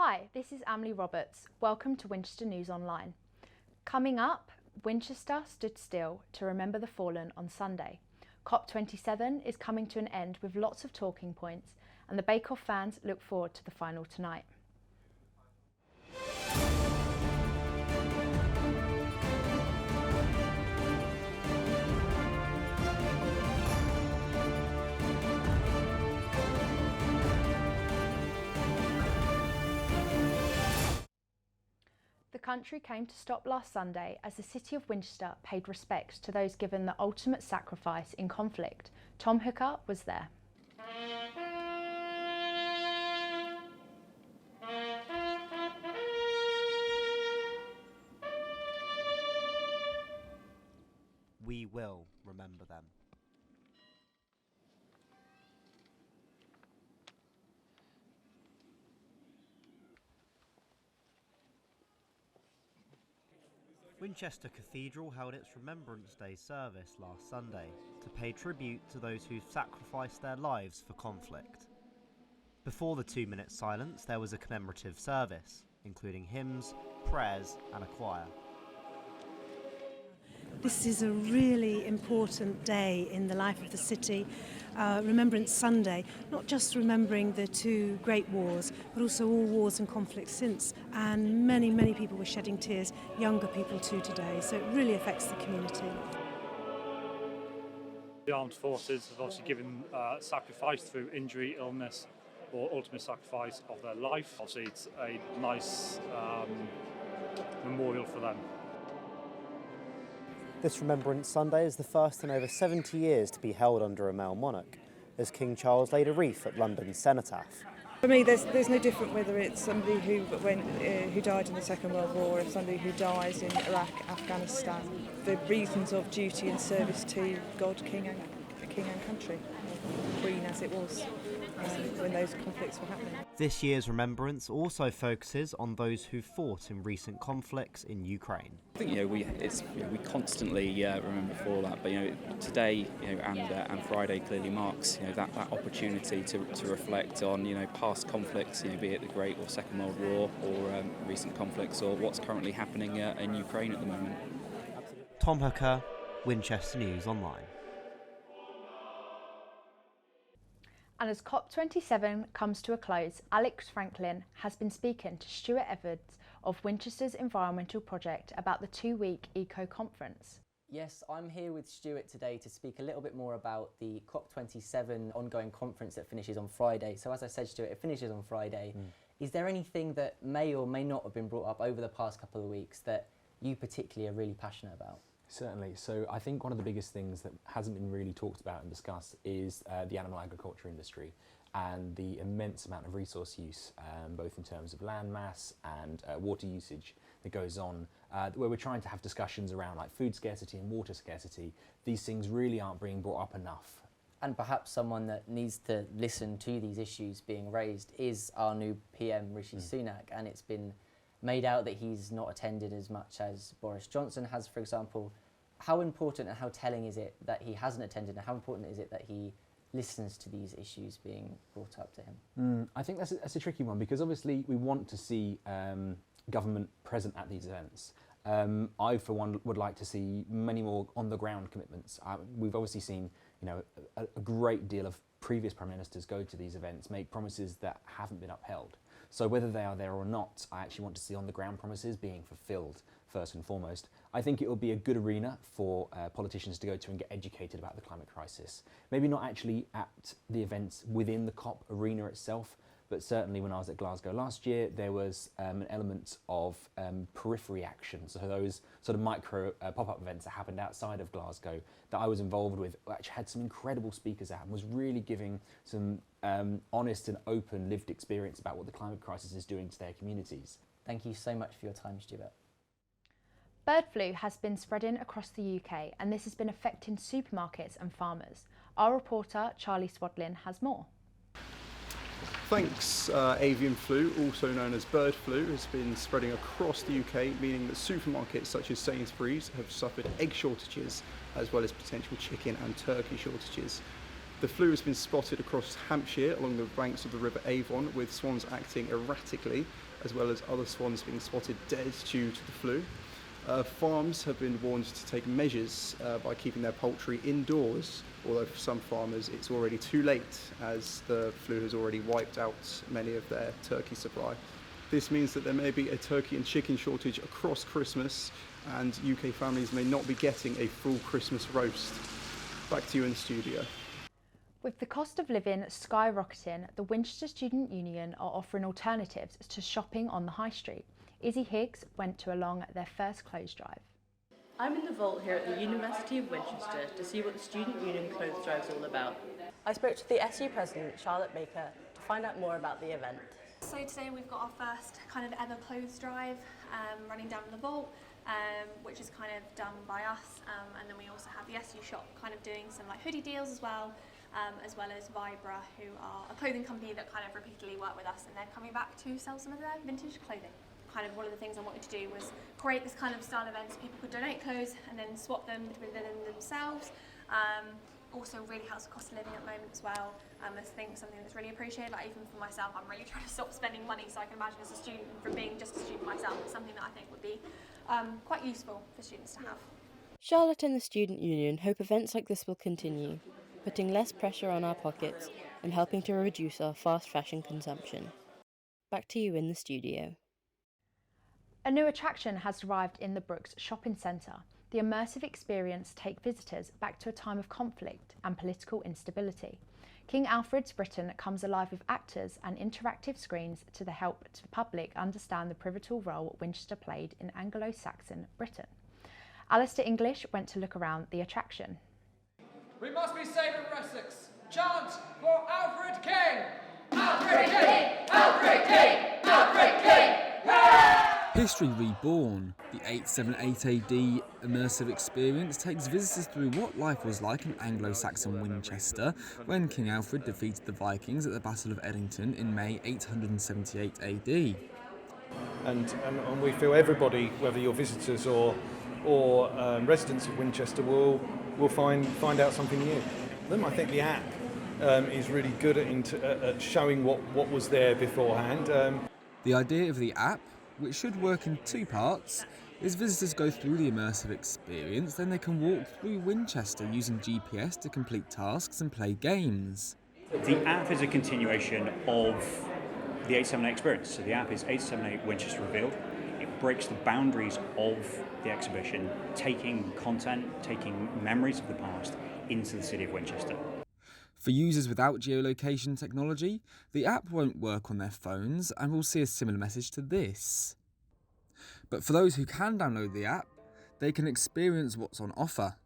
Hi, this is Emily Roberts. Welcome to Winchester News Online. Coming up, Winchester stood still to remember the fallen on Sunday. COP27 is coming to an end with lots of talking points, and the Bake Off fans look forward to the final tonight. The country came to stop last Sunday as the city of Winchester paid respect to those given the ultimate sacrifice in conflict. Tom Hooker was there. We will remember them. Winchester Cathedral held its Remembrance Day service last Sunday to pay tribute to those who've sacrificed their lives for conflict. Before the 2-minute silence, there was a commemorative service, including hymns, prayers and a choir. This is a really important day in the life of the city, Remembrance Sunday, not just remembering the two great wars, but also all wars and conflicts since. And many, many people were shedding tears, younger people too today, so it really affects the community. The armed forces have obviously given sacrifice through injury, illness, or ultimate sacrifice of their life. Obviously it's a nice memorial for them. This Remembrance Sunday is the first in over 70 years to be held under a male monarch, as King Charles laid a wreath at London's cenotaph. For me, there's no different whether it's somebody who died in the Second World War or somebody who dies in Iraq, Afghanistan. The reasons of duty and service to God, King and country, Queen as it was when those conflicts were happening. This year's remembrance also focuses on those who fought in recent conflicts in Ukraine. I think we constantly remember for all that, but today and Friday clearly marks that opportunity to reflect on past conflicts, be it the Great or Second World War or recent conflicts or what's currently happening in Ukraine at the moment. Tom Hooker, Winchester News Online. And as COP27 comes to a close, Alex Franklin has been speaking to Stuart Edwards of Winchester's environmental project about the 2-week eco-conference. Yes, I'm here with Stuart today to speak a little bit more about the COP27 ongoing conference that finishes on Friday. So as I said, Stuart, it finishes on Friday. Is there anything that may or may not have been brought up over the past couple of weeks that you particularly are really passionate about? Certainly. So I think one of the biggest things that hasn't been really talked about and discussed is the animal agriculture industry and the immense amount of resource use, both in terms of land mass and water usage that goes on, where we're trying to have discussions around like food scarcity and water scarcity. These things really aren't being brought up enough. And perhaps someone that needs to listen to these issues being raised is our new PM, Rishi Sunak, and it's been made out that he's not attended as much as Boris Johnson has, for example. How important and how telling is it that he hasn't attended, and how important is it that he listens to these issues being brought up to him? I think that's a tricky one, because obviously we want to see government present at these events. I, for one, would like to see many more on-the-ground commitments. We've obviously seen a great deal of previous Prime Ministers go to these events, make promises that haven't been upheld. So whether they are there or not, I actually want to see on-the-ground promises being fulfilled first and foremost. I think it will be a good arena for politicians to go to and get educated about the climate crisis. Maybe not actually at the events within the COP arena itself, but certainly when I was at Glasgow last year, there was an element of periphery action. So those sort of micro pop-up events that happened outside of Glasgow that I was involved with, actually had some incredible speakers out and was really giving some honest and open lived experience about what the climate crisis is doing to their communities. Thank you so much for your time, Stuart. Bird flu has been spreading across the UK, and this has been affecting supermarkets and farmers. Our reporter, Charlie Swadlin, has more. Thanks, avian flu, also known as bird flu, has been spreading across the UK, meaning that supermarkets such as Sainsbury's have suffered egg shortages, as well as potential chicken and turkey shortages. The flu has been spotted across Hampshire along the banks of the River Avon, with swans acting erratically, as well as other swans being spotted dead due to the flu. Farms have been warned to take measures by keeping their poultry indoors, although for some farmers it's already too late, as the flu has already wiped out many of their turkey supply. This means that there may be a turkey and chicken shortage across Christmas, and UK families may not be getting a full Christmas roast. Back to you in the studio. With the cost of living skyrocketing, the Winchester Student Union are offering alternatives to shopping on the high street. Izzy Higgs went to along their first clothes drive. I'm in the vault here at the University of Winchester to see what the Student Union Clothes Drive is all about. I spoke to the SU President, Charlotte Baker, to find out more about the event. So today we've got our first kind of ever clothes drive running down the vault, which is kind of done by us, and then we also have the SU shop kind of doing some like hoodie deals as well as Vibra, who are a clothing company that kind of repeatedly work with us, and they're coming back to sell some of their vintage clothing. Kind of one of the things I wanted to do was create this kind of style event so people could donate clothes and then swap them between them themselves. Also really helps with cost of living at the moment as well. I think something that's really appreciated, like even for myself, I'm really trying to stop spending money, so I can imagine as a student, from being just a student myself, it's something that I think would be quite useful for students to have. Charlotte and the Student Union hope events like this will continue, putting less pressure on our pockets and helping to reduce our fast fashion consumption. Back to you in the studio. A new attraction has arrived in the Brooks Shopping Centre. The immersive experience takes visitors back to a time of conflict and political instability. King Alfred's Britain comes alive with actors and interactive screens to help the public understand the pivotal role Winchester played in Anglo-Saxon Britain. Alistair English went to look around the attraction. We must be safe in Essex. Chant for Alfred King! Alfred King! Alfred King! Alfred King! History Reborn, the 878 AD immersive experience, takes visitors through what life was like in Anglo-Saxon Winchester when King Alfred defeated the Vikings at the Battle of Edington in May 878 AD. And we feel everybody, whether you're visitors or residents of Winchester, will find out something new. I think the app is really good at showing what was there beforehand. The idea of the app, which should work in two parts, is visitors go through the immersive experience, then they can walk through Winchester using GPS to complete tasks and play games. The app is a continuation of the 878 experience. So the app is 878 Winchester Revealed. It breaks the boundaries of the exhibition, taking content, taking memories of the past into the city of Winchester. For users without geolocation technology, the app won't work on their phones and will see a similar message to this. But for those who can download the app, they can experience what's on offer.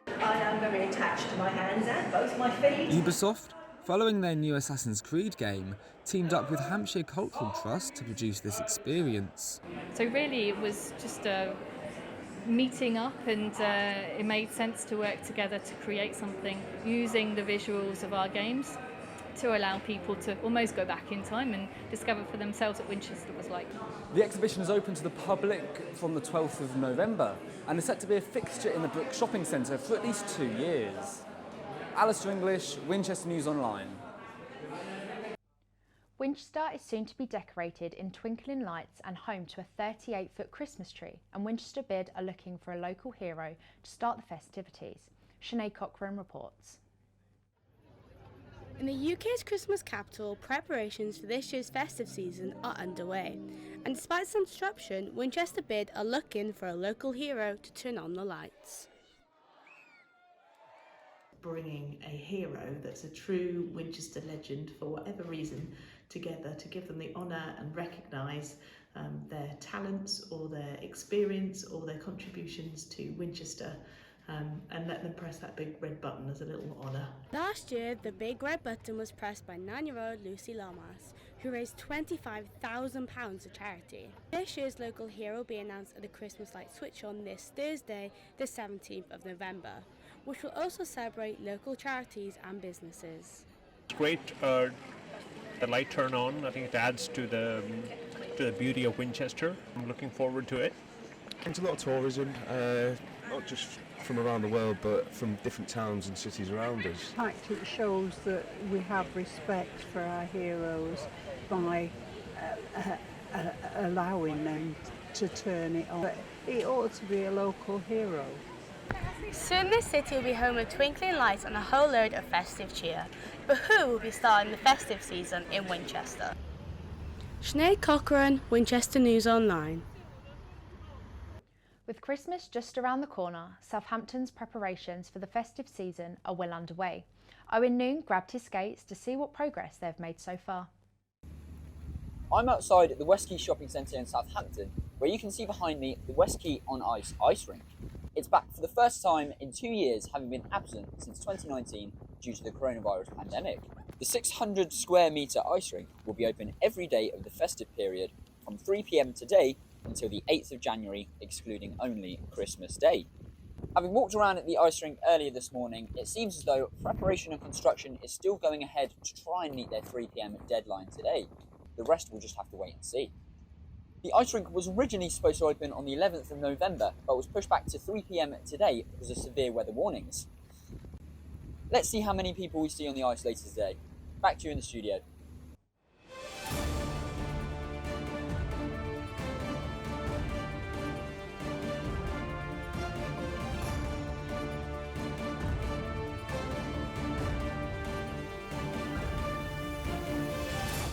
I am very attached to my hands and both my feet. Ubisoft, following their new Assassin's Creed game, teamed up with Hampshire Cultural Trust to produce this experience. So really it was just a meeting up, and it made sense to work together to create something using the visuals of our games to allow people to almost go back in time and discover for themselves what Winchester was like. The exhibition is open to the public from the 12th of November and is set to be a fixture in the Brooks Shopping Centre for at least 2 years. Alistair English, Winchester News Online. Winchester is soon to be decorated in twinkling lights and home to a 38-foot Christmas tree, and Winchester Bid are looking for a local hero to start the festivities. Sinead Cochrane reports. In the UK's Christmas capital, preparations for this year's festive season are underway, and despite some disruption, Winchester Bid are looking for a local hero to turn on the lights. Bringing a hero that's a true Winchester legend for whatever reason together to give them the honour and recognise their talents or their experience or their contributions to Winchester, and let them press that big red button as a little honour. Last year, the big red button was pressed by 9-year-old Lucy Lamas, who raised £25,000 for charity. This year's local hero will be announced at the Christmas light switch on this Thursday, the 17th of November, which will also celebrate local charities and businesses. It's great the light turn on. I think it adds to the beauty of Winchester. I'm looking forward to it. There's a lot of tourism, not just from around the world, but from different towns and cities around us. In fact, it shows that we have respect for our heroes by allowing them to turn it on. But it ought to be a local hero. Soon this city will be home of twinkling lights and a whole load of festive cheer. But who will be starting the festive season in Winchester? Sinead Cochran, Winchester News Online. With Christmas just around the corner, Southampton's preparations for the festive season are well underway. Owen Noon grabbed his skates to see what progress they've made so far. I'm outside the West Quay Shopping Centre in Southampton, where you can see behind me the West Quay on Ice ice rink. It's back for the first time in 2 years, having been absent since 2019 due to the coronavirus pandemic. The 600 square metre ice rink will be open every day of the festive period from 3 p.m. today until the 8th of January, excluding only Christmas Day. Having walked around at the ice rink earlier this morning, it seems as though preparation and construction is still going ahead to try and meet their 3 p.m. deadline today. The rest will just have to wait and see. The ice rink was originally supposed to open on the 11th of November, but was pushed back to 3 p.m. today because of severe weather warnings. Let's see how many people we see on the ice later today. Back to you in the studio.